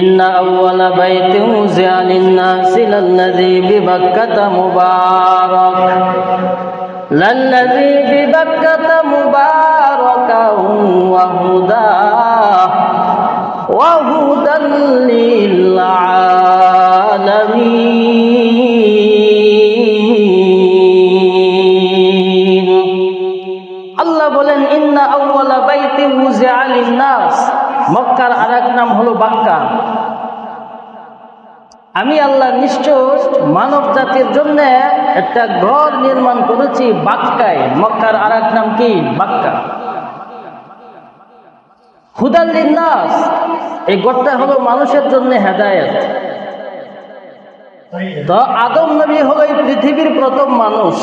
ইন্না আউওয়ালা বাইতিন উযিআ লিন-নাসি লাল্লাযী বিবাক্কাতা মুবারাক লাল্লাযী বিবাক্কাতা মুবারাকান ওয়া হুদান লিল আলামিন। আল্লাহ বলেন ইন্না আউওয়ালা বাইতিন উযিআ লিন-নাস, মক্কার আরেক নাম হলো বাক্কা। আমি আল্লাহ নিশ্চয় মানব জাতির জন্য একটা ঘর নির্মাণ করেছি বাক্কায়। মক্কার আরেক নাম কি? বাক্কা। হুদাল লিন্নাস, এই ঘরটা হলো মানুষের জন্য হেদায়েত। তো আদম নবী হলো এই পৃথিবীর প্রথম মানুষ,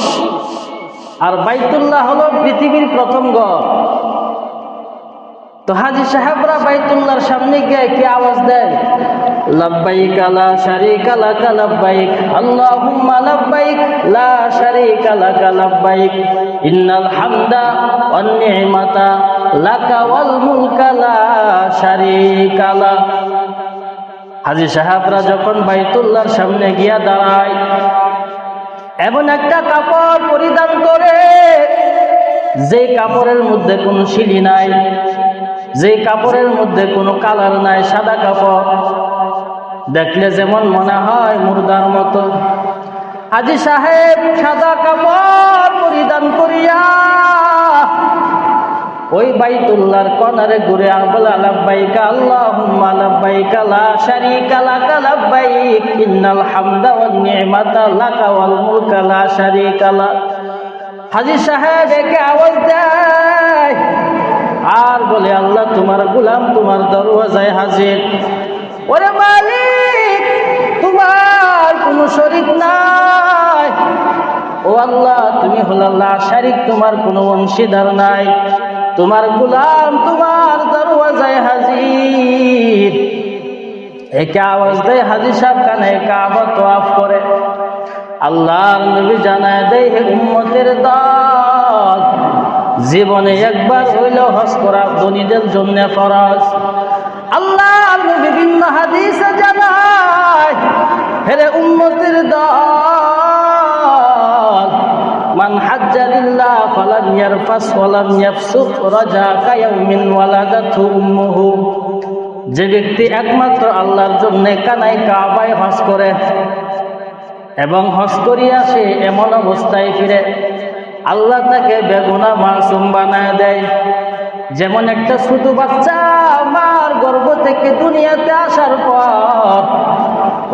আর বাইতুল্লাহ হলো পৃথিবীর প্রথম ঘর। তো হাজী সাহেবরা বাইতুল্লাহর সামনে গিয়ে কি আওয়াজ দেয়? লাব্বাইক লা শারীকা লাকা লাব্বাইক আল্লাহুম্মা লাব্বাইক লা শারীকা লাকা লাব্বাইক ইন্নাল হামদা ওয়ান নি'মাতা লাকা ওয়াল মুলকা লা শারীকা লাক। হাজী সাহেবরা যখন বাইতুল্লাহর সামনে গিয়া দাঁড়ায়, এমন একটা কাপড় পরিধান করে যে কাপড়ের মধ্যে কোনো শিলি নাই, যে কাপড়ের মধ্যে কোনো কালার নাই, সাদা কাপড়, দেখলে যেমন মনে হয় মুর্দার মতো। হাজী সাহেব সাদা কাপড় পরিধান করিয়া ওই বাইতুল্লাহর কর্নারে ঘুরে বলে লাব্বাইকা আল্লাহুম্মা লাব্বাইকা লা শারীকা লাকা লাব্বাইক ইন্নাল হামদা ওয়ান নি'মাতা লাকা ওয়াল মুলকা লা শারীকা লাক। হাজী সাহেব একে আওয়াজ দেয় আর বলে, আল্লাহ তোমার গোলাম তোমার দরওয়াজায় হাজির। ওরে মালিক, তোমার কোনো শরীক নাই। ও আল্লাহ, তুমি হলো লা শারীক, তোমার কোনো অংশীদার নাই। তোমার গোলাম তোমার দরওয়াজায় হাজির। একে আওয়াজ দেয় হাজী সাহেব কানে কাবা তওয়াফ করে। আল্লাহর নবী জানায় দেয়, হে উম্মতের দল, জীবনে একবার হইলেও হজ করা ধনীদের জন্য ফরজ। আল্লাহর নবী বিভিন্ন হাদিসে জানায়, হে উম্মতের দল, মান হাজ্জা লিল্লাহ ফালাম ইয়ারফাস ওয়ালাম ইয়াফসুক রাজা কায়াউমিন ওয়ালাদাতহু উম্মুহু। যে ব্যক্তি একমাত্র আল্লাহর জন্য কানায় কাবায় হজ করে এবং হজ করিয়া সে এমন অবস্থায় ফিরে, আল্লাহ তাকে বেগুনাহ মাসুম বানায় দেয়। যেমন একটা ছোট বাচ্চা মার গর্ভ থেকে দুনিয়াতে আসার পর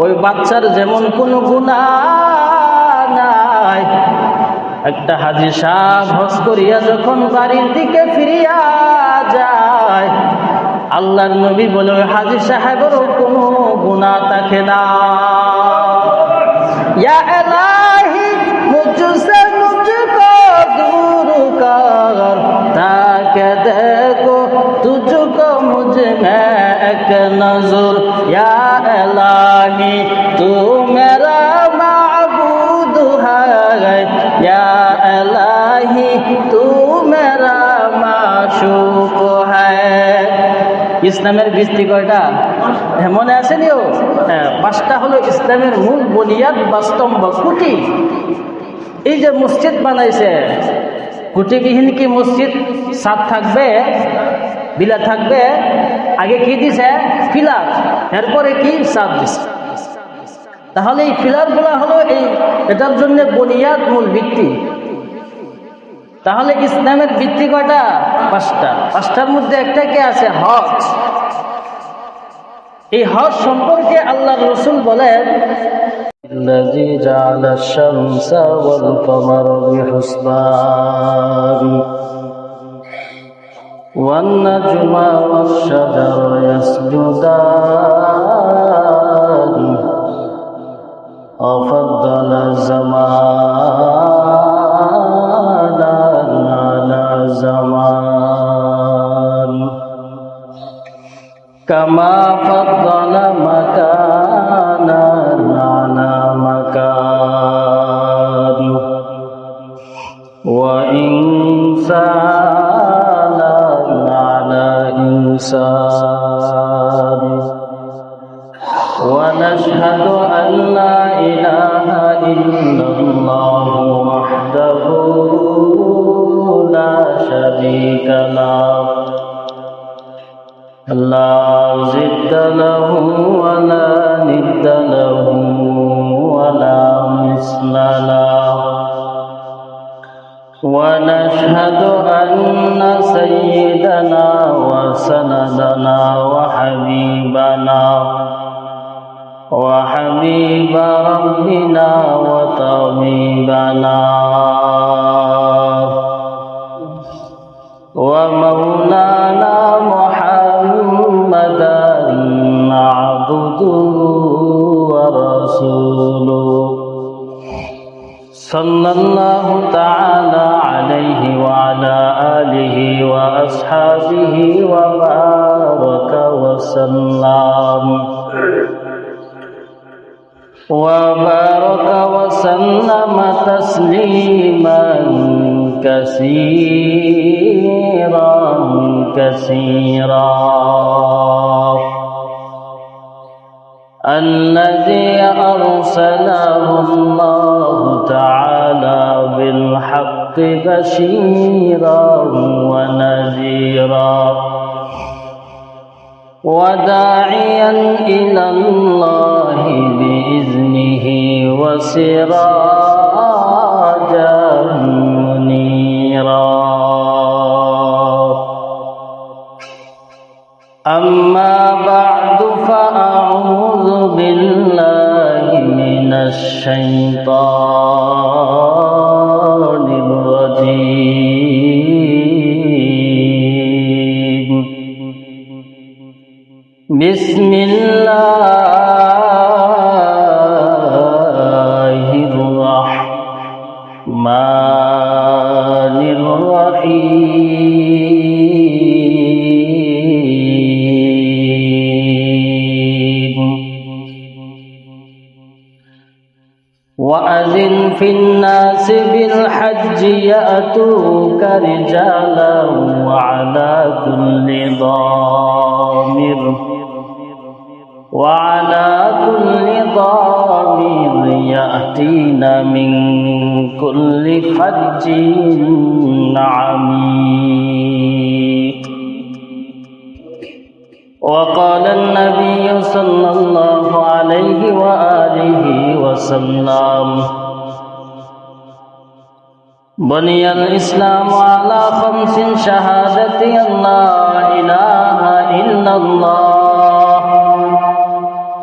ওই বাচ্চার যেমন কোনো গুনাহ নাই, একটা হাজী সাহেব হজ করিয়া যখন বাড়ির দিকে ফিরিয়া যায়, আল্লাহর নবী বলে ওই হাজী সাহেবেরও কোনো গুনাহ থাকে না। ইয়া ইলাহি মুঝসে মুঝকো दूर कर ताकि देखो तुझको मुझ में एक नजर। या इलाही तू मेरा माबूद है, या इलाही तू मेरा माशूक है। ইসলামের ভিত্তি কয়টা মনে আসেনিও? হ্যাঁ, পাঁচটা হলো ইসলামের মূল বুনিয়াদ বা স্তম্ভ, খুঁটি। এই যে মসজিদ বানাইছে, খুঁটিবিহীন কি মসজিদ? ছাদ থাকবে, বিলা থাকবে, আগে কি দিছে? ফিলার, এরপরে কি? ছাদ দিছে। তাহলে এই ফিলার গুলা হলো এটার জন্য বুনিয়াদ, মূল ভিত্তি। তাহলে ইসলামের ভিত্তি কয়টা? পাঁচটা। পাঁচটার মধ্যে একটা কি আছে? হজ। এই হজ সম্পর্কে আল্লাহর রাসূল বলেন, الذي جعل الشمس والقمر بحسبان والنجم والشجر يسجدان وفضل زمانا على زمان كما فضل مكانا على مكان وإنسانا على إنسان ونشهد أن لا إله إلا الله وحده لا شريك له لا ضد له ولا ند له ولا مثل له ونشهد أن سيدنا وسندنا وحبيب ربنا وطبيبنا ومولانا محمدا عبده ورسوله صلى الله تعالى عليه وعلى آله وأصحابه وبارك وسلم تسليما كثيرا الذي أرسله الله تعالى بالحق بشيرا ونذيرا وداعيا إلى الله بإذنه وسراجا منيرا أما بعد فأعوذ بالله من الشيطان الرجيم بسم الله الرحمن الرحيم وأذن في الناس بالحج يأتوك رجالا وعلى كل ضامر يأتين من كل فج عميق وقال النبي صلى الله عليه وآله وسلم بني الإسلام على 5 شهادة أن لا إله إلا الله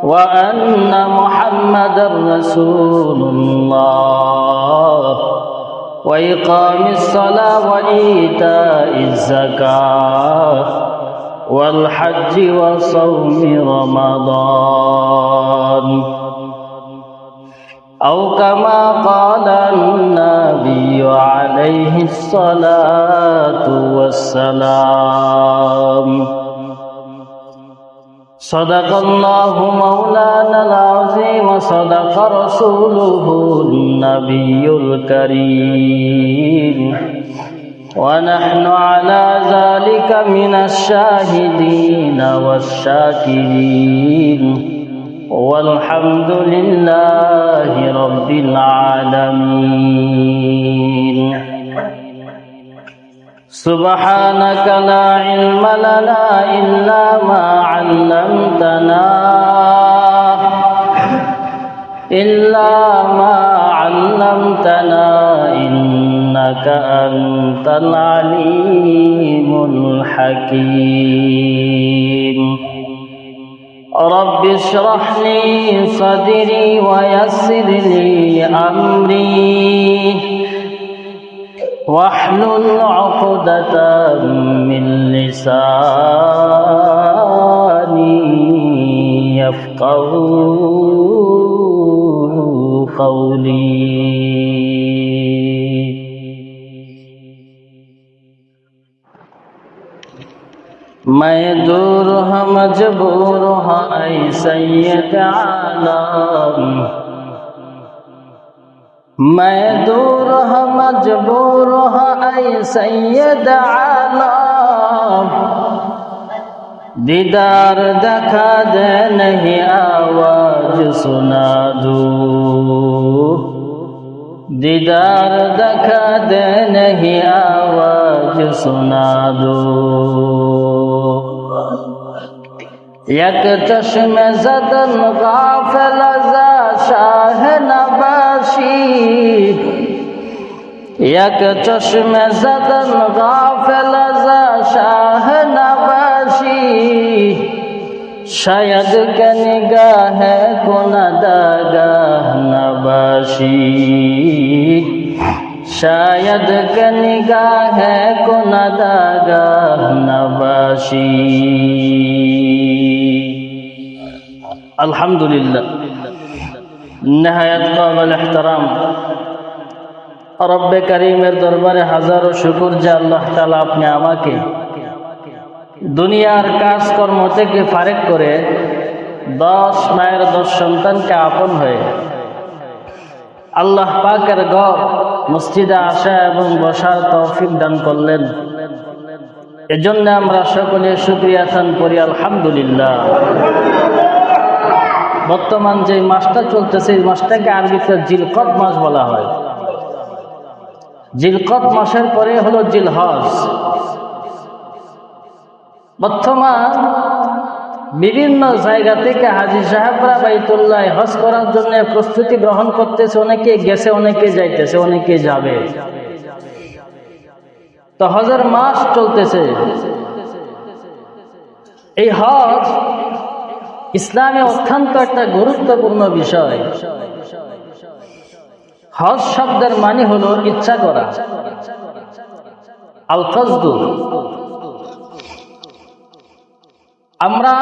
وأن محمدا رسول الله وإقام الصلاة وإيتاء الزكاة والحج وصوم رمضان أو كما قال النبي عليه الصلاة والسلام صدق الله مولانا العظيم صدق رسوله النبي الكريم ونحن على ذلك من الشاهدين والشاكرين والحمد لله رب العالمين سبحانك لا علم لنا إلا ما علمتنا إنك أنت العليم الحكيم رب اشرح لي صدري ويسر لي أمري واحلل عقدة من لساني يفقهوا قولي. मैं दूर हाँ मजबूर हाँ ऐ सैयद आलम, मैं दूर हाँ मजबूर हाँ ऐ सैयद आलम, दीदार देखा दे नहीं आवाज सुना दो, दीदार देखा दे नहीं आवाज सुना दो। एक चश्मे ज़दन गाफिल ज़ा शाह नबाशी, एक चश्मे ज़दन गाफिल ज़ा शाह नबाशी, शायद के निगाह को नदागाह नबाशी, शायद के निगाह को नदागाह नबाशी। अल्हम्दुलिल्लाह, नहायत काबिल एहतराम रब्बे करीमेर दरबारे हाजारो शुक्र जे आल्लाह ताआला अपनी आमाके दुनियार काजकर्म থেকে ফারেক করে 10 মায়ের 10 সন্তানকে আপন হয়ে আল্লাহ পাকের ঘর মসজিদে আসা এবং বসার তৌফিক দান করলেন। এজন্য আমরা সকলে শুকরিয়া আদান করি আলহামদুলিল্লাহ। বর্তমান যে মাসটা চলতেছে এই মাসটাকে আরবিতে জিলকদ মাস বলা হয়। জিলকদ মাসের পরে হলো জিলহজ। বর্তমান বিভিন্ন জায়গা থেকে হাজী সাহেবরা বাইতুল্লাহ হজ করার জন্য প্রস্তুতি গ্রহণ করতেছে। অনেকে গেছে, অনেকে যাইতেছে, অনেকে যাবে। তো হজের মাস চলতেছে। এই হজ ইসলামে অত্যন্ত একটা গুরুত্বপূর্ণ বিষয়। হজ শব্দের মানে হলো ইচ্ছা করা, আল কসদু। আমরা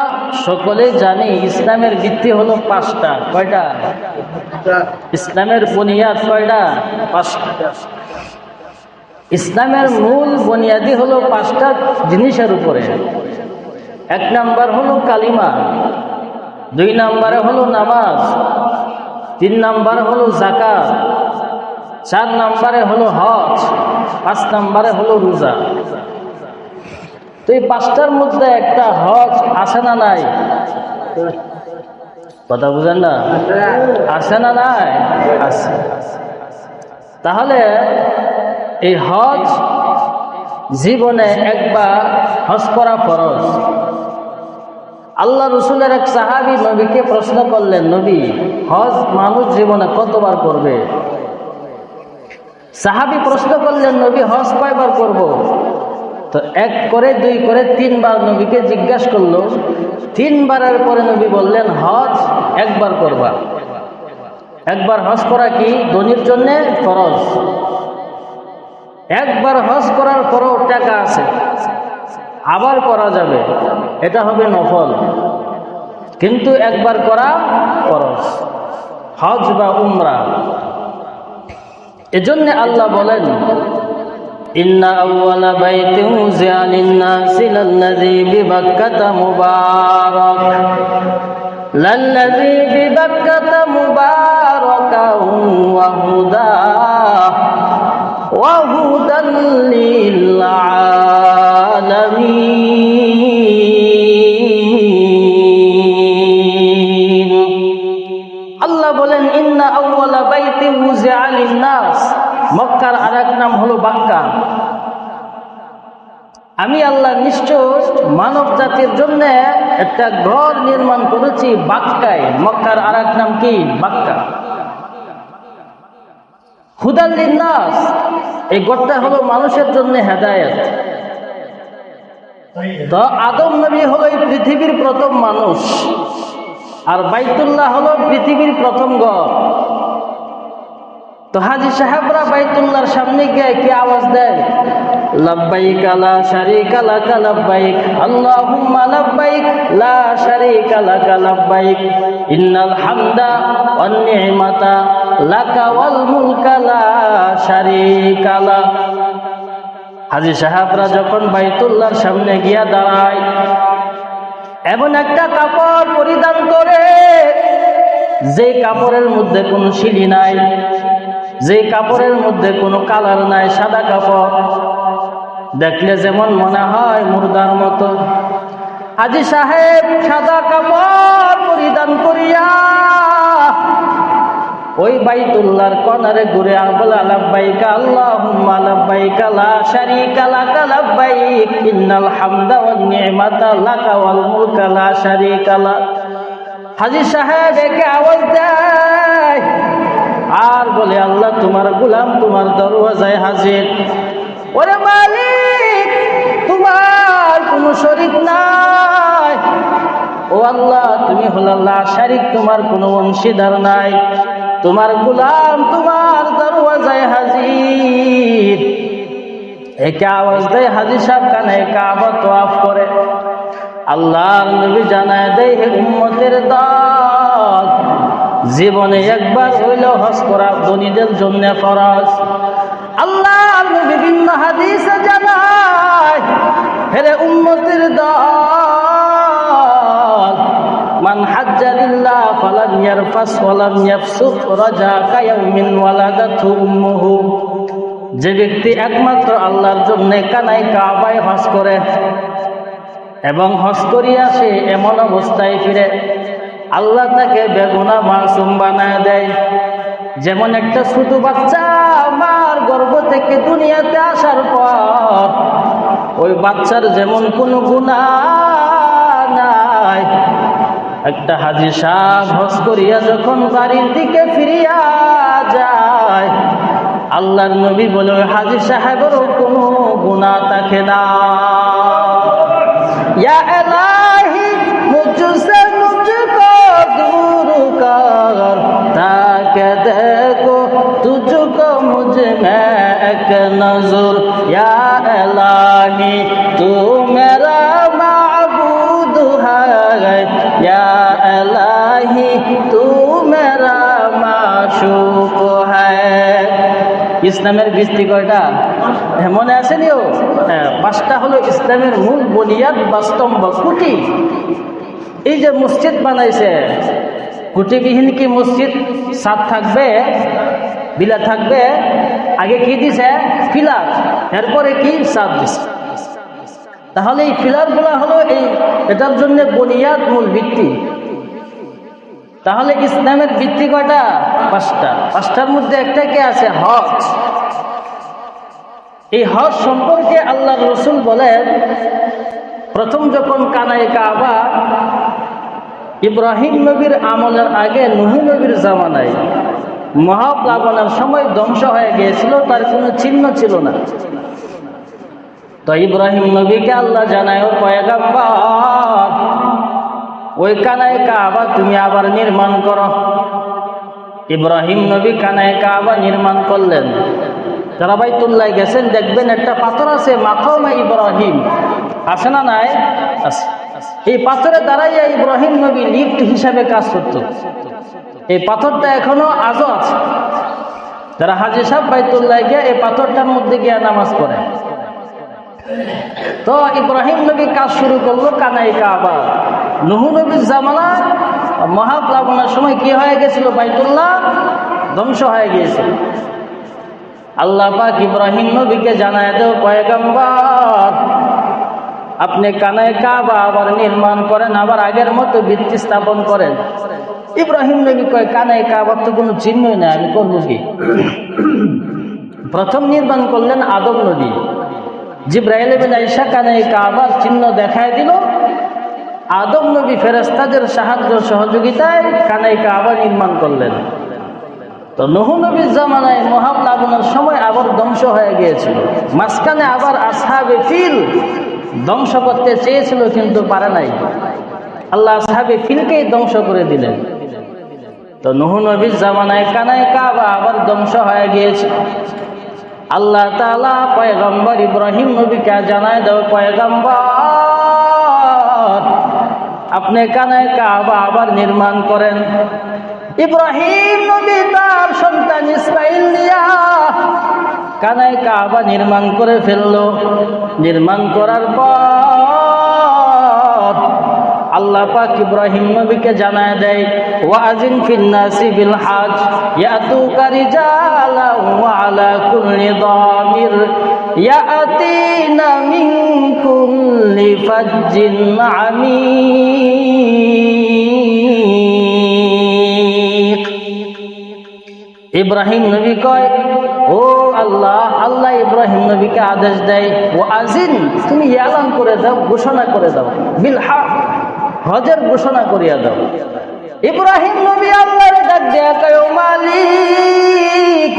সকলে জানি ইসলামের ভিত্তি হলো 5টা। কয়টা? ইসলামের বুনিয়াদ কয়টা? 5টা। ইসলামের মূল বুনিয়াদি হলো 5টা জিনিসের উপরে। 1 নাম্বার হলো কালিমা, 2 নাম্বারে হলো নামাজ, 3 নাম্বারে হলো যাকাত, 4 নাম্বারে হলো হজ, 5 নাম্বারে হলো রোজা। তো এই 5টার মধ্যে একটা হজ আছে না নাই? কথা বুঝেন না? আছে না নাই? আছে। তাহলে এই হজ জীবনে একবার হজ করা ফরজ। আল্লাহ রসুলের এক সাহাবী নবীকে প্রশ্ন করলেন, নবী, হজ মানুষ জীবনে কতবার করবে? সাহাবী প্রশ্ন করলেন, নবী, হজ কয়বার করব? তো 1 করে 2 করে 3 বার নবীকে জিজ্ঞাসা করলো। 3 বারের পরে নবী বললেন, হজ একবার করবা। একবার হজ করা কি ধনীর জন্য ফরজ। একবার হজ করার পরও টাকা আছে, আবার করা যাবে, এটা হবে নফল। কিন্তু একবার করা ফরজ, হজ বা উমরা। এজন্য আল্লাহ বলেন, ইন্না আউওয়ালা বাইতিন উযিআ লিন-নাসি লাল্লাযী বিবাক্কাতা মুবারাক, লাল্লাযী বিবাক্কাতা মুবারাকান ওয়া হুদান লিল আলামিন। আল্লাহ বলেন, ইন্না আউওয়ালা বাইতিন উযিআ লিন-নাস, মক্কার আরেক নাম হলো বাক্কা। আমি আল্লাহ নিশ্চয় মানব জাতির জন্য একটা ঘর নির্মাণ করেছি বাক্কায়। মক্কার আরেক নাম কি? বাক্কা। হুদাল লিন-নাস, এই ঘরটা হলো মানুষের জন্য হেদায়েত। তো আদম নবী হলো এই পৃথিবীর প্রথম মানুষ, আর বাইতুল্লাহ হলো পৃথিবীর প্রথম ঘর। তো হাজী সাহেবরা বাইতুল্লাহর সামনে গিয়ে কি আওয়াজ দেয়? লাব্বাইক লা শারীকা লাক লাব্বাইক, আল্লাহুম্মা লাব্বাইক লা শারীকা লাক লাব্বাইক, ইন্নাল হামদা ওয়ান নি'মাতা লাকা ওয়াল মুলকা লা শারীকা লাক। হাজী সাহেবরা যখন বাইতুল্লাহর সামনে গিয়া দাঁড়ায়, এমন একটা কাপড় পরিধান করে যে কাপড়ের মধ্যে কোনো সিলি নাই, যে কাপড়ের মধ্যে কোনো কালার নাই, সাদা কাপড়, দেখলে যেমন মনে হয় মুর্দার মতো। হাজী সাহেব সাদা কাপড় পরিধান করিয়া ওই বাইতুল্লাহর কর্নারে ঘুরে বলে লাব্বাইকা আল্লাহুম্মা লাব্বাইকা লা শারীকা লাকা লাব্বাইক ইন্নাল হামদা ওয়ান নি'মাতা লাকা ওয়াল মুলকা লা শারীকা লাক। হাজী সাহেব একে আওয়াজ দেয় আর বলে আল্লাহ তোমার গোলাম তোমার দরওয়াজায় হাজির। ওরে মালিক তোমার কোনো শরীক নাই, ও আল্লাহ তুমি হলো লা শারীক, তোমার কোনো অংশীদার নাই, তোমার গোলাম তোমার দরওয়াজায় হাজির। একে আওয়াজ দেয় হাজী সাহেব কানে কাবা তওয়াফ করে। আল্লাহর নবী জানায় দেয় হে উম্মতের দল, জীবনে একবার হইলেও হজ করা ধনীদের জন্য ফরজ। আল্লাহর নবী বিভিন্ন হাদিসে জানায় হে উম্মতের দল, মান হাজ্জা লিল্লাহ ফালাম ইয়ারফাস ওয়ালাম ইয়াফসুক রাজা কায়াউমিন ওয়ালাদাতহু উম্মুহু। যে ব্যক্তি একমাত্র আল্লাহর জন্য কানায় কাবায় হজ করে এবং হজ করিয়া সে এমন অবস্থায় ফিরে, আল্লাহ তাকে বেগুনাহ মাসুম বানায় দেয়। যেমন একটা ছোট বাচ্চা মার গর্ভ থেকে দুনিয়াতে আসার পর ওই বাচ্চার যেমন কোনো গুনাহ নাই, একটা হাজী সাহেব হজ করিয়া যখন বাড়ির দিকে ফিরিয়া যায়, আল্লাহর নবী বলে ওই হাজী সাহেবেরও কোনো গুনাহ থাকে না। या इलाही मुझसे मुझको दूर कर, ताकि देखो तुझको मुझ में एक नजर। या इलाही तू मेरा माबूद है, या इलाही तू मेरा माशूक है। ইসলামের ভিত্তি কয়টা মনে আসেনিও? পাঁচটা হলো ইসলামের মূল বুনিয়াদ বা স্তম্ভ, খুঁটি। এই যে মসজিদ বানাইছে, খুঁটিবিহীন কি মসজিদ? ছাদ থাকবে, বিলা থাকবে, আগে কি দিছে? পিলার, এরপরে কি? ছাদ দিছে। তাহলে এই পিলারগুলা হলো এটার জন্য বুনিয়াদ, মূল ভিত্তি। তাহলে ইসলামের ভিত্তি কয়টা? পাঁচটা। পাঁচটার মধ্যে একটা কি আছে? হজ। এই হজ সম্পর্কে আল্লাহ রসুল বলেন, প্রথম যখন কানায় কাবা ইব্রাহিম নবীর আমলের আগে নূহ নবীর জামানায় মহাপ্লাবনের সময় ধ্বংস হয়ে গিয়েছিল, তার কোনো চিহ্ন ছিল না। তো ইব্রাহিম নবীকে আল্লাহ জানায়, ও পয়গম্বর, ওই কানায় কাবা তুমি আবার নির্মাণ করো। ইব্রাহিম নবী কানায় কাবা নির্মাণ করলেন। যারা বাইতুল্লাহ গেছেন দেখবেন একটা পাথর আছে, মাকামে ইব্রাহিম, আছে না? নাই? আছে। এই পাথরে দাঁড়াইয়া ইব্রাহিম নবী লিফট হিসাবে কাজ করত। এই পাথরটা এখনো আজও আছে। যারা হাজী সাহেব বাইতুল্লাহ গিয়ে এই পাথরটার মধ্যে গিয়া নামাজ পড়ে। তো ইব্রাহিম নবী কাজ শুরু করলো কানায় কাবা। নূহ নবীর জামানায় মহাপ্লাবনের সময় কি হয়ে গেছিল? বাইতুল্লাহ ধ্বংস হয়ে গিয়েছিল। আল্লাহ পাক ইব্রাহিম নবীকে জানায় দেও, পয়গম্বর, আপনি কানায় কাবা আবার নির্মাণ করেন, আবার আগের মতো ভিত্তি স্থাপন করেন। ইব্রাহিম নবী কয়, কানায় কাবার তো কোনো চিহ্নই নাই, আমি করবো কি? প্রথম নির্মাণ করলেন আদম নবী। জিবরাইল ইবনে ঈসা কানায় কাবার চিহ্ন দেখায় দিল। আদম নবী ফেরেশতাদের সাহায্য সহযোগিতায় কানায় কাবা নির্মাণ করলেন। তো নূহ নবীর জামানায় মহাপ্লাবনের সময় আবার ধ্বংস হয়ে গিয়েছিল। মাঝখানে আবার আসহাবে ফিল ধ্বংস করতে চেয়েছিল, কিন্তু পারে নাই। আল্লাহ আসহাবে ফিলকেই ধ্বংস করে দিলেন। তো নূহ নবীর জামানায় কানায় কাবা আবার ধ্বংস হয়ে গিয়েছে। আল্লাহ তাআলা পয়গম্বর ইব্রাহিম নবীকে জানায় দাও, পয়গম্বর, আপনি কানায় কাবা আবার নির্মাণ করেন। ইব্রাহিম নবী তার সন্তান ইসমাইল নিয়া কানায় কাবা নির্মাণ করে ফেলল। নির্মাণ করার পর আল্লাহ পাক ইব্রাহিম নবীকে জানায় দেয়, ওয়াজিন ফিন নাসি বিল হজ ইয়াতুকা রিজালান ওয়া আলা কুল্লি দামির ইয়াতিনা মিন কুল্লি ফাজ্জিন আমিক। ইব্রাহিম নবী কয়, ও আল্লাহ, আল্লাহ ইব্রাহিম নবীকে আদেশ দেয়, ওয়াজিন, তুমি এলান করে দাও, ঘোষণা করে দাও, বিল হজ, হজের ঘোষণা করিয়া দাও। ইব্রাহিম নবী আল্লাহর ডাক দেয়া কয়, ও মালিক,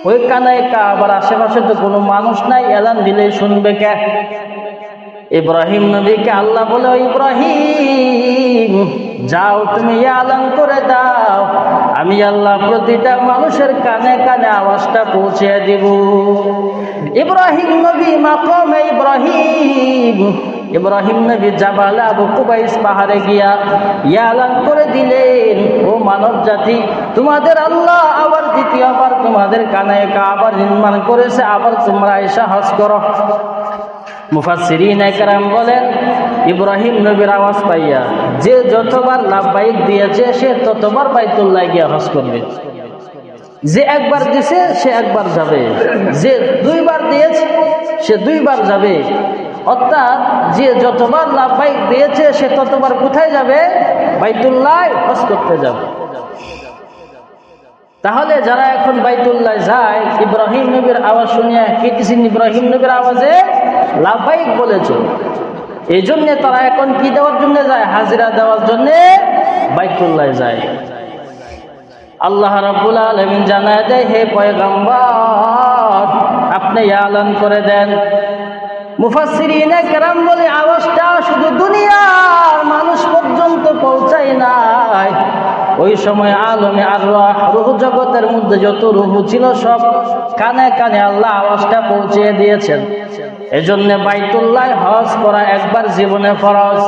ওই কানায় কাবার আশেপাশে তো কোনো মানুষ নাই, এলান দিলে শুনবে কে? ইব্রাহিম নবীকে আল্লাহ বলে, ইব্রাহিম যাও, তুমি এলান করে দাও, আমি আল্লাহ প্রতিটা মানুষের কানে কানে আওয়াজটা পৌঁছে দিব। ইব্রাহিম নবী মাকামে ইব্রাহিম নবী জাবাল আবু কুবাইস পাহাড়ে গিয়া এলান করে দিলেন, ও মানব জাতি, তোমাদের আল্লাহ আবার দ্বিতীয়বার তোমাদের কানে কাবার নির্মাণ করেছে, আবার তোমরা এসে হজ করো। মুফাসসিরিন একরাম বলেন, ইব্রাহিম নবীর আওয়াজ পাইয়া যে যতবার লাব্বাইক দিয়েছে সে ততবার বাইতুল্লাহ গিয়া হজ করবে। যে একবার দিয়েছে সে একবার যাবে, যে দুইবার দিয়েছে সে দুইবার যাবে। অর্থাৎ যে যতবার লাব্বাইক দিয়েছে সে ততবার কোথায় যাবে? বাইতুল্লাহ হজ করতে যাবে। তাহলে যারা এখন বাইতুল্লাহ যায়, ইব্রাহিম নবীর আওয়াজ শুনিয়া কেটেছেন, ইব্রাহিম নবীর আওয়াজে লাব্বাইক বলেছে, এই জন্য তারা এখন কি দেওয়ার জন্য যায়? হাজিরা দেওয়ার জন্য বাইতুল্লাহ যায়। আল্লাহ রাব্বুল আলামিন জানায় দেয়, হে পয়গম্বর, আপনি এলান করে দেন। মুফাসসিরিনে কেরাম বলে, আওয়াজটা শুধু দুনিয়ার মানুষ পর্যন্ত পৌঁছায় নাই, ওই সময় আলমে আরওয়াহ, রূহ জগতের মধ্যে যত রূহ ছিল সব কানে কানে আল্লাহ আওয়াজটা পৌঁছে দিয়েছেন। এজন্য বাইতুল্লাহ হজ করা একবার জীবনে ফরজ।